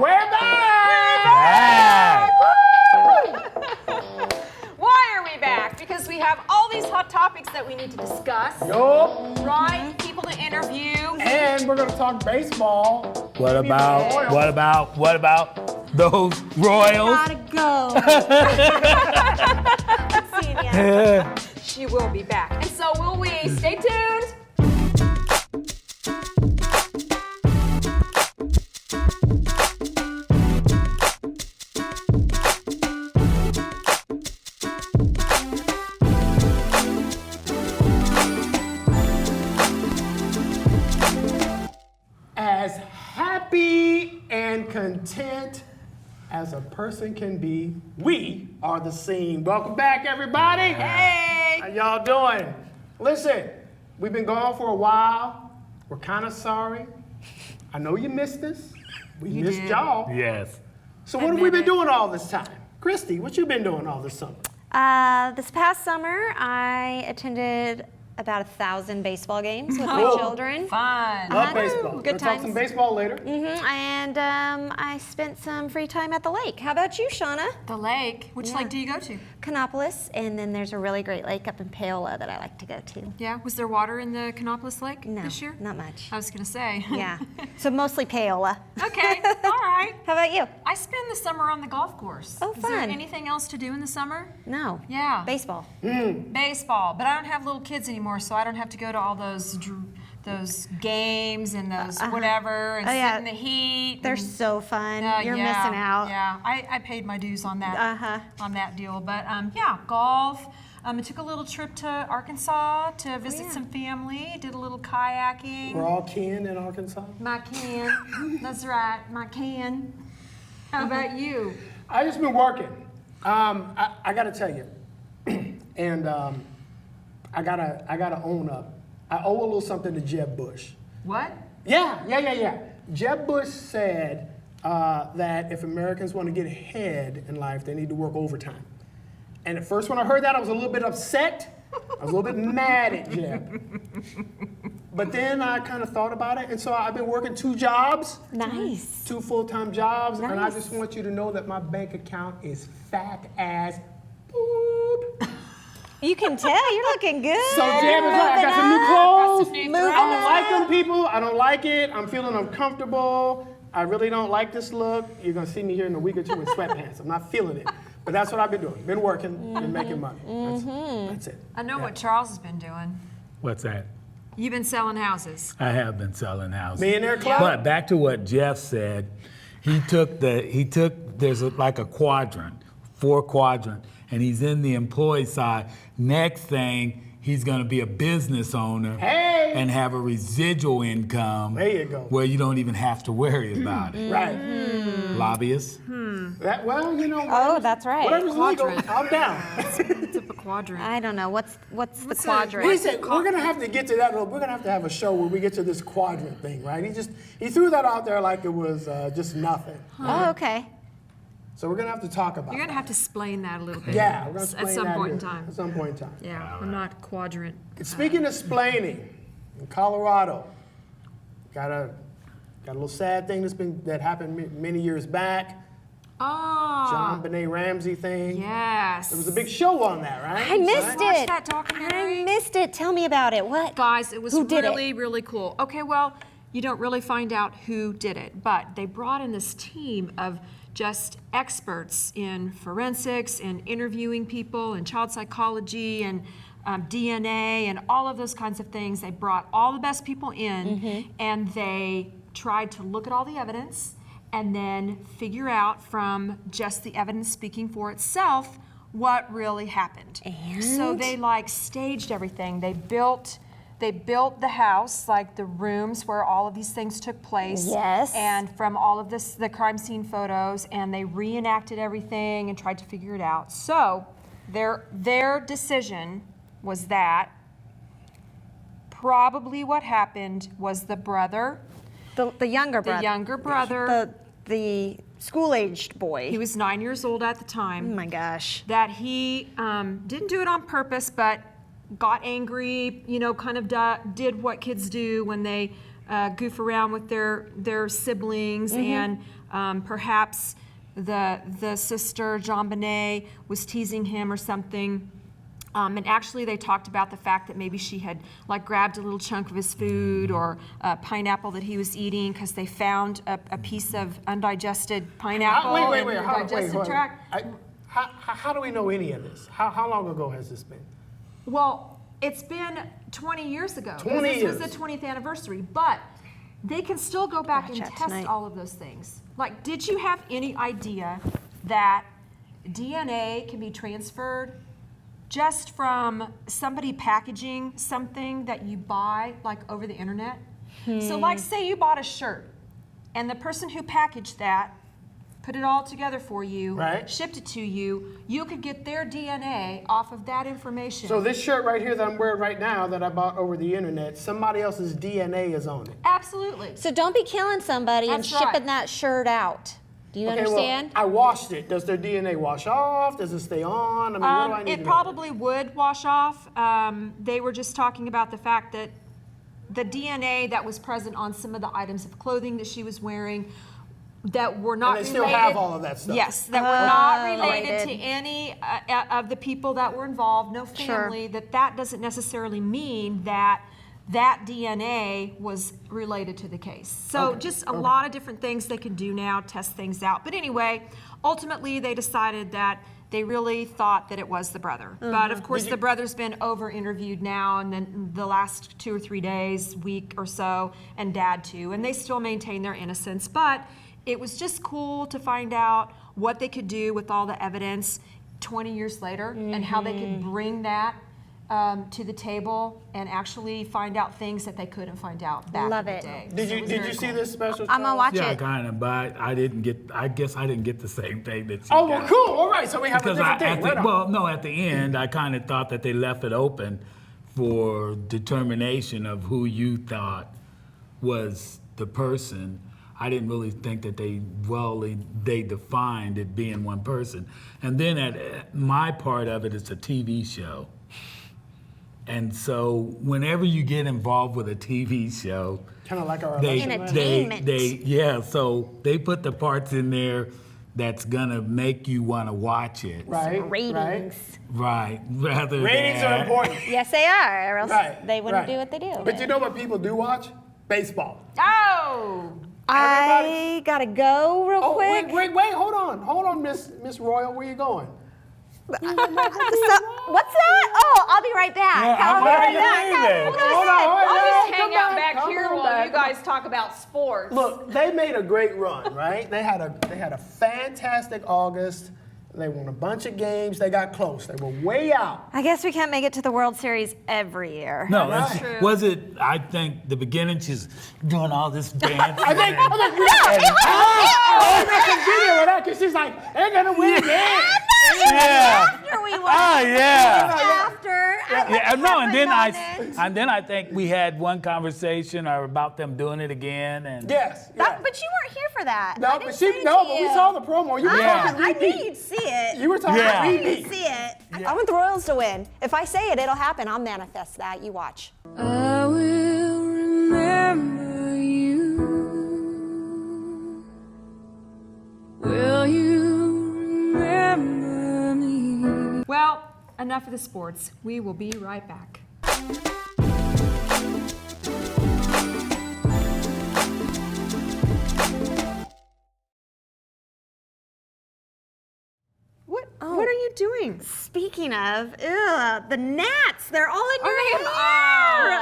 We're back! Why are we back? Because we have all these hot topics that we need to discuss. Yup. Right? People to interview. And we're gonna talk baseball. What about those Royals? Gotta go. Seeing ya. She will be back. And so will we. Stay tuned. As happy and content as a person can be, we are the scene. Welcome back, everybody. Hey. How y'all doing? Listen, we've been gone for a while. We're kind of sorry. I know you missed us. We missed y'all. Yes. So what have we been doing all this time? Christy, what you been doing all this summer? This past summer, I attended about 1,000 baseball games with my children. Fun. Love baseball. Good We'll talk times. some baseball later. And I spent some free time at the lake. How about you, Shauna? The lake. Which lake do you go to? Canopolis, and then there's a really great lake up in Paola that I like to go to. Yeah. Was there water in the Canopolis Lake No, this year? not much. I was going to say. Yeah, so mostly Paola. Okay. All right. How about you? I spend the summer on the golf course. Oh, Is there fun. anything else to do in the summer? No. Yeah. Baseball. Baseball, but I don't have little kids anymore, so I don't have to go to all those games and those whatever and Oh, yeah. sit in the heat. They're and- so fun. You're yeah, missing out. Yeah, I paid my dues on that Uh-huh. deal, but yeah, golf. I took a little trip to Arkansas to visit some family. Did a little kayaking. We're all kin in Arkansas. My can. That's right, my can. How about you? I just been working. I gotta tell you, and I gotta own up. I owe a little something to Jeb Bush. What? Yeah. Jeb Bush said that if Americans want to get ahead in life, they need to work overtime. And at first when I heard that, I was a little bit upset. I was a little bit mad at Jeb. But then I kind of thought about it, and so I've been working 2 jobs. Nice. 2 full-time jobs, and I Nice. just want you to know that my bank account is fat as boop. You can tell you're looking good. So Jeb is right, I got some new clothes. Moving I don't like them, people. I don't like it. I'm feeling uncomfortable. I really don't like this look. You're gonna see me here in a week or 2 in sweatpants. I'm not feeling it. But that's what I've been doing. Been working, been making money. That's it. I know what Charles has been doing. What's that? You've been selling houses. I have been selling houses. Millionaire Club? But back to what Jeff said, there's like a quadrant, 4 quadrant, and he's in the employee side. Next thing, he's gonna be a business owner Hey! and have a residual income There you go. where you don't even have to worry about it. Right. Lobbyists? That, well, you know. Oh, that's right. Whatever's legal, Quadrant. I'm down. It's a quadrant. I don't know. What's the What's quadrant? Listen, we're gonna have to get to that. We're gonna have to have a show where we get to this quadrant thing, right? He threw that out there like it was just nothing. Oh, okay. So we're gonna have to talk about. You're gonna have to explain that a little bit. Yeah, we're gonna at explain some that point in here. time. At some point in time. Yeah, I'm not quadrant. Speaking of splaining, in Colorado, got a little sad thing that happened many years back. Oh, John Benet Ramsey thing. yes. There was a big show on that, right? I missed Watch it. that documentary? I missed it. Tell me about it. What? Guys, it was Who did it? really, really cool. Okay, well, you don't really find out who did it, but they brought in this team of just experts in forensics and interviewing people and child psychology and DNA and all of those kinds of things. They brought all the best people in and they tried to look at all the evidence and then figure out from just the evidence speaking for itself what really happened. So they like staged everything. They built the house, like the rooms where all of these things took place. Yes. And from all of the crime scene photos, and they reenacted everything and tried to figure it out. So their decision was that probably what happened was the brother, The younger brother. the younger brother, The school-aged boy. he was 9 years old at the Oh time, my gosh. that he didn't do it on purpose, but got angry, kind of did what kids do when they goof around with their siblings, and perhaps the sister, JonBenet, was teasing him or something. And actually, they talked about the fact that maybe she had like grabbed a little chunk of his food or a pineapple that he was eating because they found a piece of undigested pineapple in the digestive tract. How do we know any of this? How long ago has this been? Well, it's been 20 years ago. 20 This years. was the 20th anniversary, but they can still go back and Gotcha, test tonight. all of those things. Like, did you have any idea that DNA can be transferred just from somebody packaging something that you buy, like over the internet? So like, say you bought a shirt and the person who packaged that put it all together for you, Right. shipped it to you, you could get their DNA off of that information. So this shirt right here that I'm wearing right now that I bought over the internet, somebody else's DNA is on it. Absolutely. So don't be killing somebody and That's right. shipping that shirt out. Do you understand? Well, I washed it. Does their DNA wash off? Does it stay on? I mean, what do I need to It know? probably would wash off. They were just talking about the fact that the DNA that was present on some of the items of clothing that she was wearing that were not And they related. still have all of that stuff. Yes, that were not Oh. related to Related. any of the people that were involved, no family, that doesn't necessarily mean that that DNA was related to the case. So just a lot of different things they can do now, test things out. But anyway, ultimately they decided that they really thought that it was the brother. But of course the brother's been over-interviewed now and then the last 2 or 3 days, week or so, and dad too, and they still maintain their innocence. But it was just cool to find out what they could do with all the evidence 20 years later and how they could bring that to the table and actually find out things that they couldn't find out back Love in it. the day. Did So it you was did very you see cool. this special? I'm gonna watch Yeah, it. kind of, but I guess I didn't get the same thing that you Oh, got. well, cool. All right, so we have a Because different thing. Right on. at the end, I kind of thought that they left it open for determination of who you thought was the person. I didn't really think that they defined it being one person. And then at my part of it is a TV show. And so whenever you get involved with a TV show, Kind of like our they, election. Entertainment. so they put the parts in there that's gonna make you wanna watch it. Right. Ratings. Right, rather Ratings than, are important. Yes, they are, or else Right. they wouldn't right. do what they do. But you know what people do watch? Baseball. Oh! I gotta go real Oh, quick. wait, hold on, Miss Royal, where you going? What's that? Oh, I'll be right back. Yeah, I'll I'm be right already back. leaving. Hold Hold on. on, I'll just come hang out back, back come here on while back. you guys talk about sports. Look, they made a great run, right? They had a fantastic August. They won a bunch of games. They got close. They were way out. I guess we can't make it to the World Series every year. no, Right. True. was it, I think the beginning, she's doing all this dance. I think we oh, there's some video with that because she's like, they're gonna win again. Yeah. After we won. Oh, yeah. After. Yeah, no, and then I haven't done it. and then I think we had one conversation about them doing it again, and Yes. But Yeah. you weren't here for that. I No, didn't but say it no, to but we you. saw the promo. You were Yeah. talking I repeat. knew you'd see it. You were talking Yeah. I knew repeat. you'd see it. I want the Royals to win. If I say it, it'll happen. I'll manifest that. You watch. I will remember you. Will you remember me? Well, enough of the sports. We will be right back. What are you doing? Speaking of, the gnats. They're all in your hair.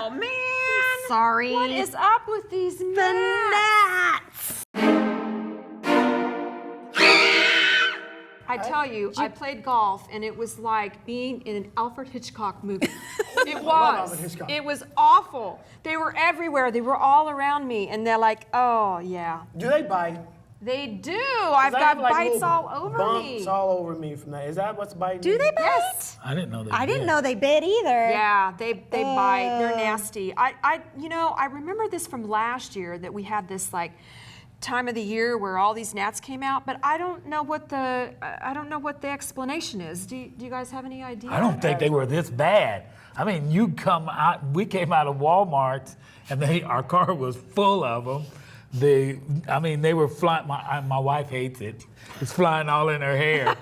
Oh, man. Sorry. What is up with these the gnats? gnats? I tell you, I played golf and it was like being in an Alfred Hitchcock movie. It was. Alfred Hitchcock. It was awful. They were everywhere. They were all around me and they're like, oh, yeah. Do they bite? They do. I've I got have, like, bites little all over bumps me. all over me from that. Is that what's biting? Do you? they bite? Yes. I didn't know they I didn't did. know they bit either. Yeah, they bite. They're nasty. I remember this from last year that we had this like time of the year where all these gnats came out, but I don't know what the explanation is. Do you guys have any idea? I don't think they were this bad. I mean, we came out of Walmart, and our car was full of them. They were flying. My wife hates it. It's flying all in her hair.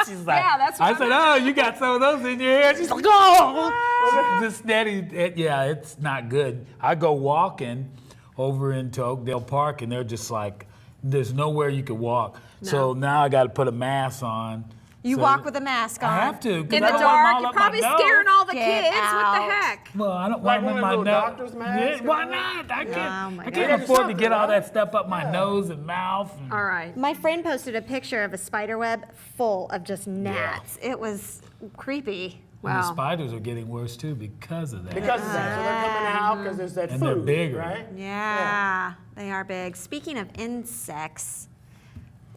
She's like, Yeah, that's what I said, oh, you got some of those in your hair? She's like, oh! Just steady. It's not good. I go walking over into Oakdale Park, and they're just like, there's nowhere you could walk. No. So now I got to put a mask on. You So walk with a mask on. I have to. 'cause In I the don't want 'em dark, all you're up my probably nose. scaring all the Get kids. out. What the heck? Well, I don't Like want one them in of my those nose. doctor's masks? Why not? I Oh, can't. my I God. can't afford to Something, get all right? that stuff up my nose and mouth. and- All right. My friend posted a picture of a spider web full of just gnats. It was creepy. And the Wow. spiders are getting worse too because of that. Because of that. So they're coming out because there's that And food, they're bigger. right? Yeah, they are big. Speaking of insects,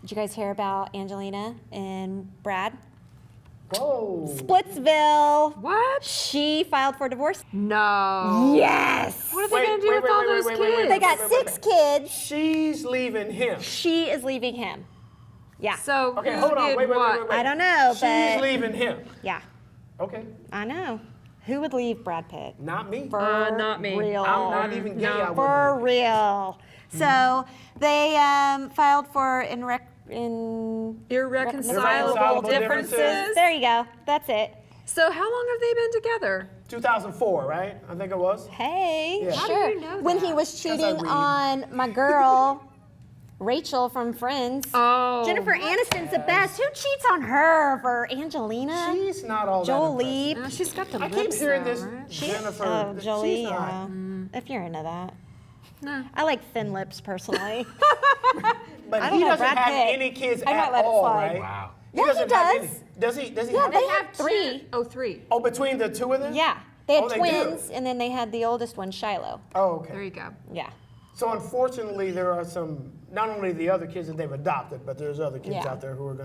did you guys hear about Angelina and Brad? Whoa. Splitsville. What? She filed for divorce. No. Yes. What are they Wait, going to do wait, with wait, all wait, those wait, wait, wait, kids? They got wait, wait, 6 kids. She's leaving him. She is leaving him. Yeah. So Okay, who hold on. did Wait, what? I don't know, She's but leaving him. yeah, Okay. I know. Who would leave Brad Pitt? Not me. For not me. real. I'm not even gay. I For wouldn't. real. So they filed for Irreconcilable differences. There you go. That's it. So how long have they been together? 2004, right? I think it was. Hey, Yeah. How do sure. you know When he that? was I cheating read. on my girl, Rachel from Friends. Oh. Jennifer Aniston's the best. Who cheats on her for Angelina? She's not all that Jolie. impressive. She's got the I keep lips hearing though, this right? Jennifer. Oh, she's Jolie, not. yeah. If you're into that. No. I like thin lips personally. But I he don't know, doesn't Brad have Pitt. any kids I might at let it all, slide. right? Wow. Yeah, he doesn't have does. any. Does he? Does he? Yeah, have they any? have 3. Oh, 3. Oh, between the two of them? Yeah. They had Oh, they do? twins, and then they had the oldest one, Shiloh. Oh, okay. There you go. Yeah. So unfortunately, there are some, not only the other kids that they've adopted, but there's other kids Yeah. out there who are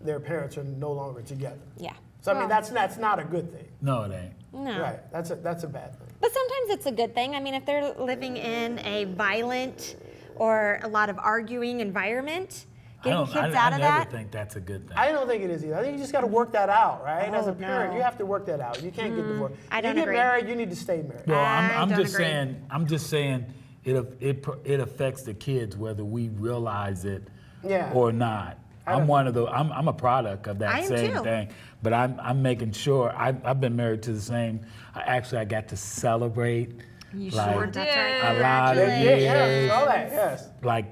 their parents are no longer together. Yeah. So I mean, that's not a good thing. No, it ain't. No. Right. That's a bad thing. But sometimes it's a good thing. I mean, if they're living in a violent or a lot of arguing environment, getting kids out I of never that. think that's a good thing. I don't think it is either. I think you just got to work that out, right? As Oh, a parent, no. you have to work that out. You can't get divorced. I don't you get agree. married, you need to stay married. Well, I I'm don't just agree. saying. I'm just saying it affects the kids whether we realize it Yeah. or not. I'm one of the. I'm a product of that I am same too. thing. But I'm making sure. I've been married to the same. I got to celebrate. You like, sure did. A lot of Yeah, years. yes, all that, yes. Like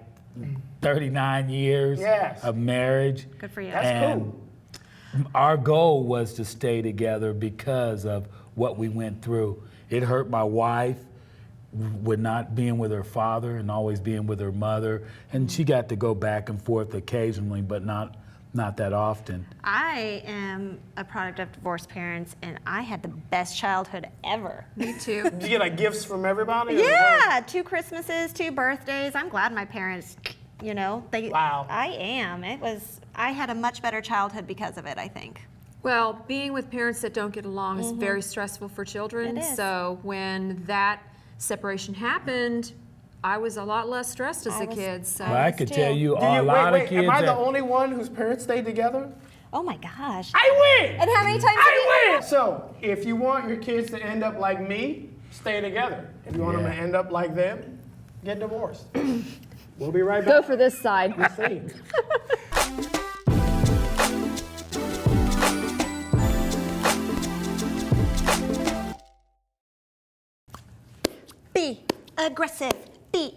39 years Yes. of marriage. Good for you. That's and our goal was to stay together because of what we went through. It hurt my wife with not being with her father and always being with her mother. And she got to go back and forth occasionally, but not that often. I am a product of divorced parents, and I had the best childhood ever. Me too. Did you get like gifts from everybody? or- Yeah, 2 Christmases, 2 birthdays. I'm glad my parents, they. Wow. I am. I had a much better childhood because of it, I think. Well, being with parents that don't get along is very stressful for children. It is. So when that separation happened, I was a lot less stressed as a kid. So Well, I could tell too. you Do a you, lot wait, of kids am I the that only one whose parents stayed together? Oh my gosh. I win! And how many times I win! So, if you want your kids to end up like me, stay together. If you want them to Yeah. end up like them, get divorced. We'll be right go back. for this side. We'll see. Be aggressive. Be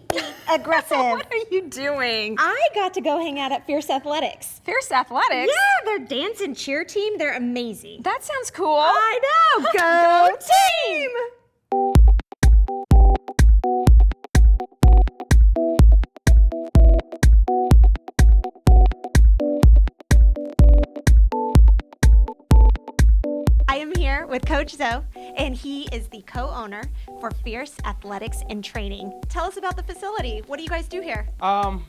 aggressive. What are you doing? I got to go hang out at Fierce Athletics. Fierce Athletics? Yeah, their dance and cheer team, they're amazing. That sounds cool. I know. Go team! I am here with Coach Zoe, and he is the co-owner for Fierce Athletics and Training. Tell us about the facility. What do you guys do here?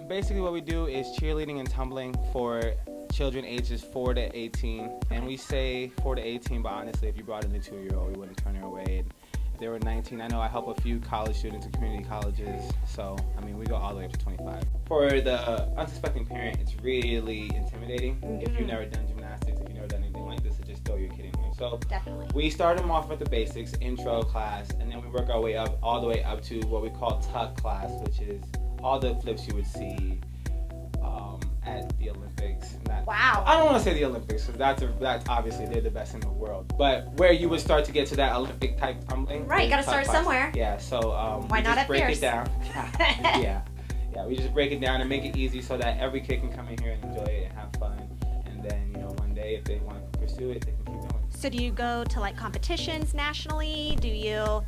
Basically what we do is cheerleading and tumbling for children ages 4 to 18. And we say 4 to 18, but honestly, if you brought in a 2-year-old, we wouldn't turn her away. And there were 19. I know I help a few college students in community colleges, so I mean we go all the way up to 25. For the unsuspecting parent, it's really intimidating. If you've never done gymnastics, if you've never done anything like this, to just throw your kid in here. So Definitely. we start them off with the basics, intro class, and then we work our way up all the way up to what we call tuck class, which is all the flips you would see at the Olympics. Wow. I don't want to say the Olympics, because that's obviously they're the best in the world. But where you would start to get to that Olympic type tumbling. Right, is gotta tuck start class. somewhere. Yeah, so Why we not just at break Fierce? it down. Yeah, we just break it down and make it easy so that every kid can come in here and enjoy it and have fun. And then, one day if they want to pursue it, they can keep going. So do you go to like competitions nationally? Do you?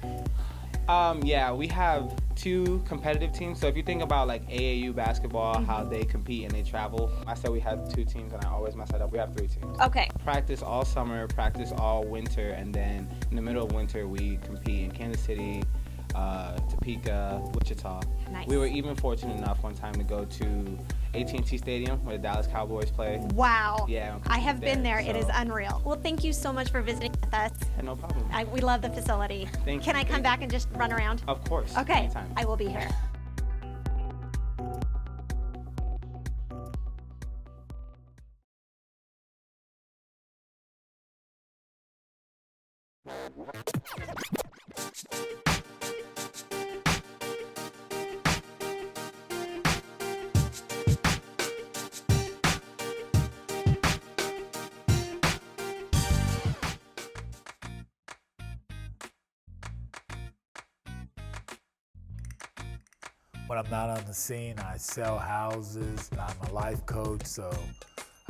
Yeah, we have 2 competitive teams. So if you think about like AAU basketball, how they compete and they travel, I said we have 2 teams and I always mess that up. We have 3 teams. Okay. Practice all summer, practice all winter, and then in the middle of winter we compete in Kansas City, Topeka, Wichita. Nice. We were even fortunate enough one time to go to AT&T Stadium where the Dallas Cowboys play. Wow. Yeah, I have been there. so- It is unreal. Well, thank you so much for visiting with us. Yeah, no problem. We love the facility. Thank Can you. I come back and just run around? Of course. Okay. Anytime. I will be here. When I'm not on the scene, I sell houses. I'm a life coach, so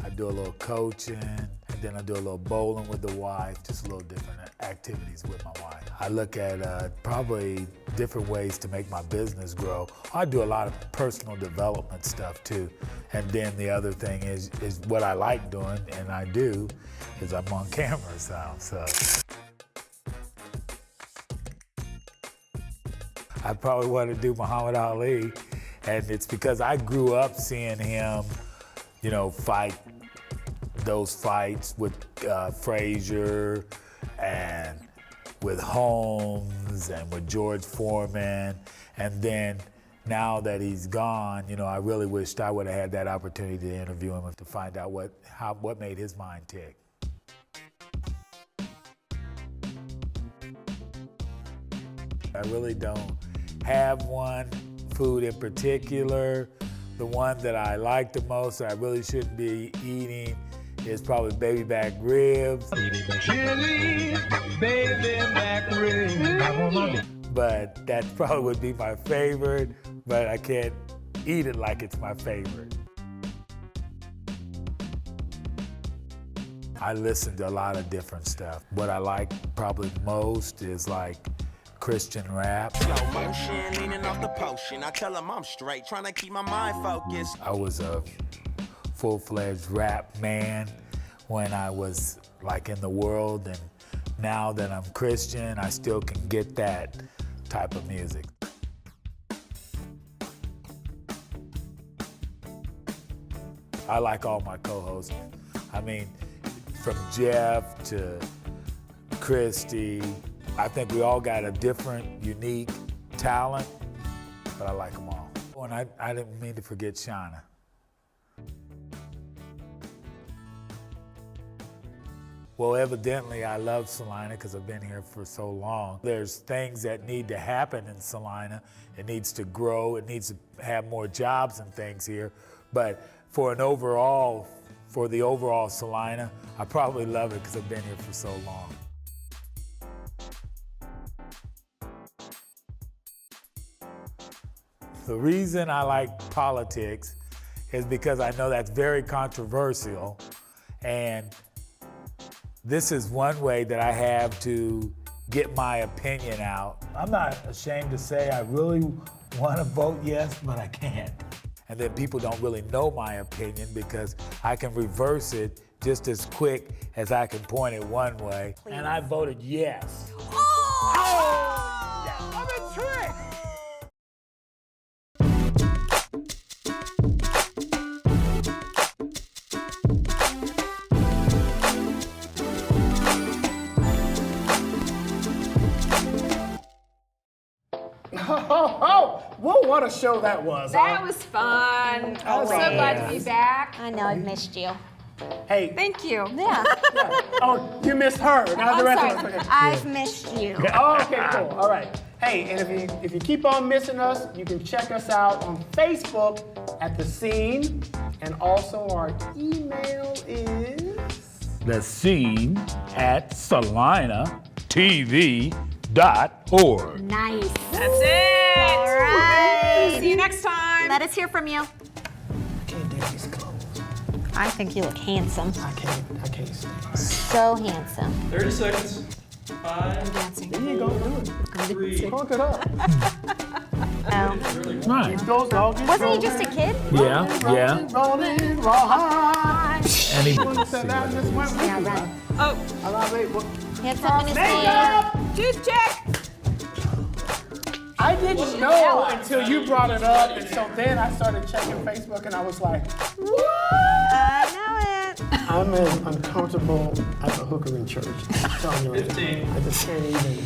I do a little coaching, and then I do a little bowling with the wife, just a little different activities with my wife. I look at probably different ways to make my business grow. I do a lot of personal development stuff too. And then the other thing is what I like doing, and I do, is I'm on camera now, so. I probably want to do Muhammad Ali, and it's because I grew up seeing him, fight those fights with Frazier and with Holmes and with George Foreman, and then now that he's gone, I really wished I would have had that opportunity to interview him to find out what made his mind tick. I really don't have one food in particular. The one that I like the most that I really shouldn't be eating is probably baby back ribs. Chili, baby back ribs. But that probably would be my favorite, but I can't eat it like it's my favorite. I listen to a lot of different stuff. What I like probably most is like Christian rap. Slow motion, leaning off the potion. I tell them I'm straight, trying to keep my mind focused. I was a full-fledged rap man when I was like in the world, and now that I'm Christian, I still can get that type of music. I like all my co-hosts. I mean, from Jeff to Christy, I think we all got a different, unique talent, but I like them all. And I didn't mean to forget Shauna. Well, evidently I love Salina because I've been here for so long. There's things that need to happen in Salina. It needs to grow, it needs to have more jobs and things here. But for the overall Salina, I probably love it because I've been here for so long. The reason I like politics is because I know that's very controversial, and this is one way that I have to get my opinion out. I'm not ashamed to say I really want to vote yes, but I can't. And then people don't really know my opinion because I can reverse it just as quick as I can point it one way. Please. And I voted yes. I'm a trick! a show that was. That huh? was fun. That I'm was so fun. glad to be back. I know, I've missed you. Hey. Thank you. Yeah, Oh, you missed her. Not the I'm rest sorry. of us. Okay. I've missed you. Oh, okay, cool. All right. Hey, and if you keep on missing us, you can check us out on Facebook at The Scene. And also our email is... The Scene at salinatv.org. Nice. That's it. All right. See you next time. Let us hear from you. I can't do these clothes. I think you look handsome. I can't stand. So handsome. 30 seconds. 5, Dancing. There you go, do it. 3, Punk it up. Oh. Right. Those dogs. Wasn't he just a kid? Yeah, yeah. Rolling, rawhide. And he, Yeah, right. Oh, He had something in his hand. Makeup! tooth check. I didn't know until you brought it up, and so then I started checking Facebook, and I was like, what? I know it. I'm as uncomfortable as a hooker in church. I'm telling you, 15. I just can't even.